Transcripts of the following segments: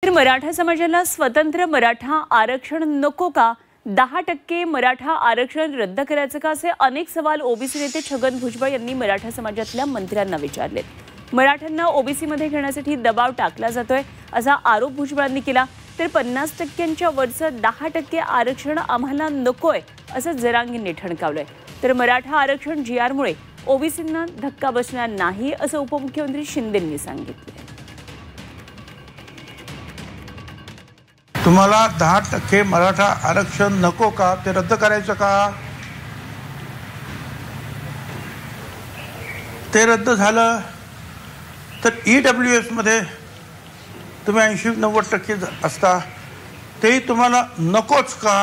तर मराठा समाजाला स्वतंत्र मराठा आरक्षण नको का? 10% मराठा आरक्षण रद्द करायचं का? असे अनेक सवाल ओबीसी नेते छगन भुजबळ यांनी मराठा समाजातल्या मंत्र्यांना विचारलेत। मराठ्यांना ओबीसी मध्ये घेण्यासाठी दबाव टाकला जातोय असा आरोप भुजबळांनी केला। तर 50%च्या वरचं 10% आरक्षण आम्हाला नकोय असं जरांगींनी ठणकावलंय। तर मराठा आरक्षण जीआरमुळे ओबीसींना धक्का बसणार नाही असं उपमुख्यमंत्री शिंदेंनी सांगितलं। तुम्हाला 10% मराठा आरक्षण नको का? ते रद्द करायचं का? ते रद्द झालं तर ईडब्ल्यूएस मध्ये तुम्ही 80-90% असता, तेही तुम्हाला नकोच का?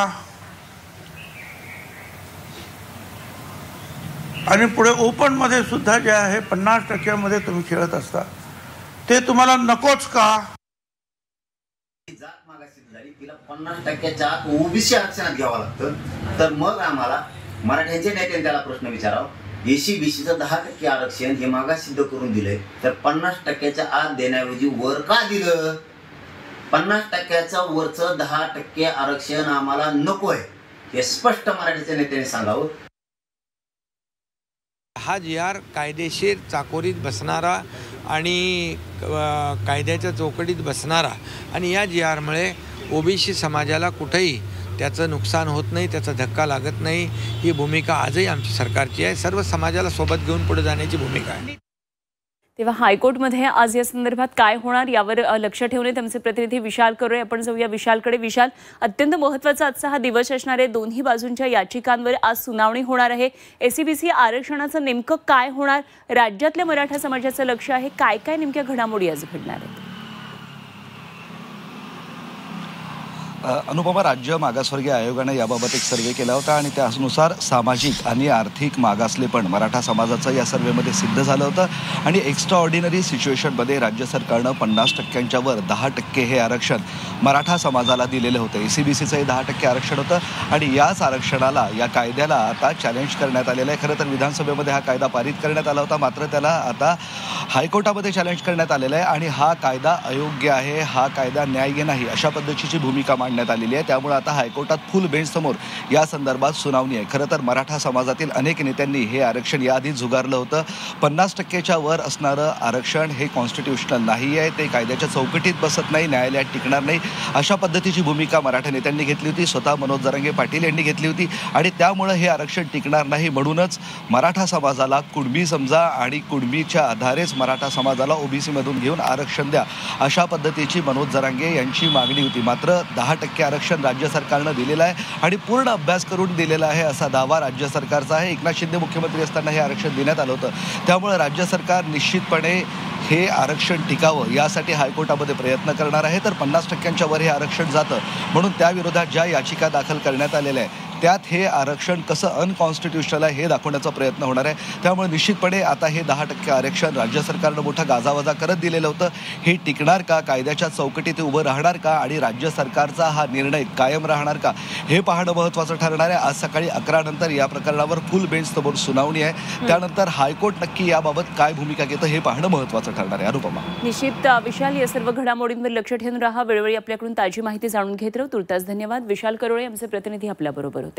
आणि पुढे ओपन मध्ये सुद्धा जे आहे 50% मध्ये तुम्ही खेळत असता, ते तुम्हाला नकोच का? जात मागासी झाली, तिला 50%च्या ओबीसी आरक्षणात घ्यावं लागतं। तर मग आम्हाला मराठ्यांच्या नेत्यांनी त्याला प्रश्न विचारावा, एसी बीसीचं 10% आरक्षण हे मागास सिद्ध करून दिलंय, तर 50%च्या आत देण्याऐवजी वर का दिलं? 50%च्या वरचं 10% आरक्षण आम्हाला नकोय हे स्पष्ट मराठ्याच्या नेत्यांनी सांगावं। हा जीआर कायदेशीर चाकोरीत बसणारा आणि कायद्याच्या चौकटीत बसणारा, आणि या जीआरमुळे ओबीसी समाजाला कुठेही त्याचं नुकसान होत नाही, त्याचा धक्का लागत नाही। ही भूमिका आजही आमच्या सरकारची आहे। सर्व समाजाला सोबत घेऊन पुढे जाण्याची भूमिका आहे। तेव्हा हायकोर्टमध्ये आज या संदर्भात काय होणार यावर लक्ष ठेवणे आमचे प्रतिनिधी विशाल करोळे। आपण जाऊया विशालकडे। विशाल, अत्यंत महत्त्वाचा आजचा हा दिवस असणार आहे। दोन्ही बाजूंच्या याचिकांवर आज सुनावणी होणार आहे। एसीबीसी आरक्षणाचं नेमकं काय होणार? राज्यातल्या मराठा समाजाचं लक्ष आहे। काय काय नेमक्या घडामोडी आज घडणार आहेत? अनुपमा, राज्य मागासवर्गीय आयोगाने याबाबत एक सर्वे केला होता आणि त्यानुसार सामाजिक आणि आर्थिक मागासलेपण मराठा समाजाचं या सर्वेमध्ये सिद्ध झालं होतं। आणि एक्स्ट्रा ऑर्डिनरी सिच्युएशनमध्ये राज्य सरकारनं 50%च्या वर 10% हे आरक्षण मराठा समाजाला दिलेलं होतं। एसीबीसीचंही 10% आरक्षण होतं आणि याच आरक्षणाला, या कायद्याला आता चॅलेंज करण्यात आलेलं आहे। खरं तर विधानसभेमध्ये हा कायदा पारित करण्यात आला होता, मात्र त्याला आता हायकोर्टामध्ये चॅलेंज करण्यात आलेलं आहे आणि हा कायदा अयोग्य आहे, हा कायदा न्याय्य नाही, अशा पद्धतीची भूमिका मांडण्यात आलेली आहे। त्यामुळे आता हायकोर्टात फुल बेंच समोर या संदर्भात सुनावणी आहे। खरं तर मराठा समाजातील अनेक नेत्यांनी हे आरक्षण याआधी झुगारलं होतं। 50%च्या वर असणारं आरक्षण हे कॉन्स्टिट्यूशनल नाही आहे, ते कायद्याच्या चौकटीत बसत नाही, न्यायालयात टिकणार नाही, अशा पद्धतीची भूमिका मराठा नेत्यांनी घेतली होती। स्वतः मनोज जरांगे पाटील यांनी घेतली होती आणि त्यामुळे हे आरक्षण टिकणार नाही, म्हणूनच मराठा समाजाला कुणबी समजा आणि कुणबीच्या आधारेच मराठा समाजाला ओबीसीमधून घेऊन आरक्षण द्या, अशा पद्धतीची मनोज जरांगे यांची मागणी होती। मात्र 10% आरक्षण राज्य सरकारनं दिलेलं आहे आणि पूर्ण अभ्यास करून दिलेला आहे असा दावा राज्य सरकारचा आहे। एकनाथ शिंदे मुख्यमंत्री असताना हे आरक्षण देण्यात आलं होतं। त्यामुळे राज्य सरकार निश्चितपणे हे आरक्षण टिकावं यासाठी हायकोर्टामध्ये प्रयत्न करणार आहे। तर 50%च्या वर हे आरक्षण जातं, म्हणून त्याविरोधात ज्या याचिका दाखल करण्यात आलेल्या आहे त्यात हे आरक्षण कसं अनकॉन्स्टिट्यूशनल आहे हे दाखवण्याचा प्रयत्न होणार आहे। त्यामुळे निश्चितपणे आता हे 10% आरक्षण राज्य सरकारनं मोठा गाजावाजा करत दिलेलं होतं, हे टिकणार का? कायद्याच्या चौकटीत उभं राहणार का? आणि राज्य सरकारचा हा निर्णय कायम राहणार का? हे पाहणं महत्त्वाचं ठरणार आहे। आज सकाळी 11 नंतर या प्रकरणावर फुल बेंच समोर सुनावणी आहे, त्यानंतर हायकोर्ट नक्की याबाबत काय भूमिका घेतं हे पाहणं महत्त्वाचं ठरणार आहे। अनुपमा, निश्चित विशाल, या सर्व घडामोडींवर लक्ष ठेवून राहा। वेळोवेळी आपल्याकडून ताजी माहिती जाणून घेत राहू। तुर्तास धन्यवाद। विशाल करोळे आमचे प्रतिनिधी आपल्याबरोबर होते।